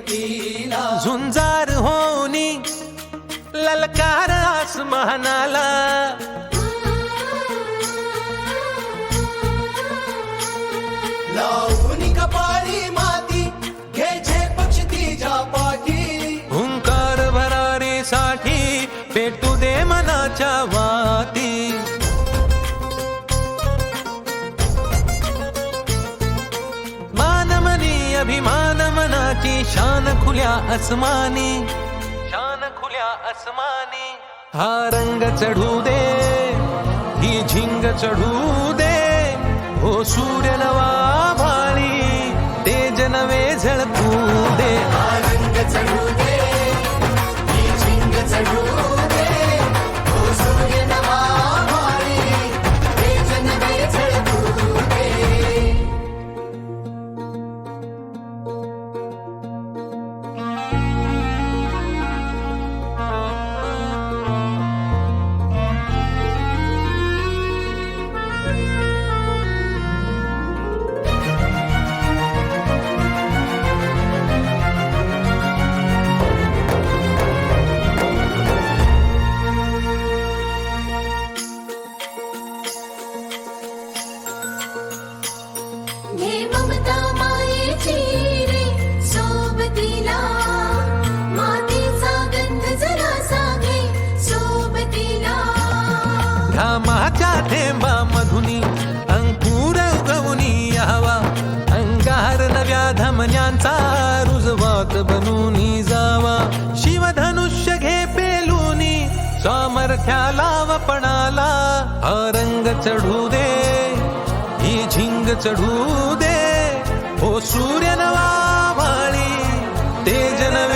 एकटीला झुंजार होनी ललकार आसमानाला लावून कपाळी माती घ्यायचे पक्ष तिच्या पाठी हुंकार भरारीसाठी पेटू दे मनाच्या वाती मानमनी अभिमान मनाची शान खुल्या आसमानी शान खुल्या आसमानी हा रंग चढू दे ही झिंग चढू दे हो सूर्य नवा भाळी तेज नवे झळकू दे रंग चढू दे ही झिंग चढू दे हो सूर्य नवा भाळी तेज नवे झळकू दे घे ममता मायेची रे सोबतीला मातीचा गंध जरासा घे सोबतीला घामाच्या थेंबा मधुनी अंकुर उगवूनी यावा अंगार नव्या धमन्यांचा रुजवात बनूनी जावा शिवधनुष्य घे पेलूनी सामर्थ्याला वपणाला हा रंग चढू दे ही झिंग चढू दे हो सूर्य नवा भाळी तेज नवे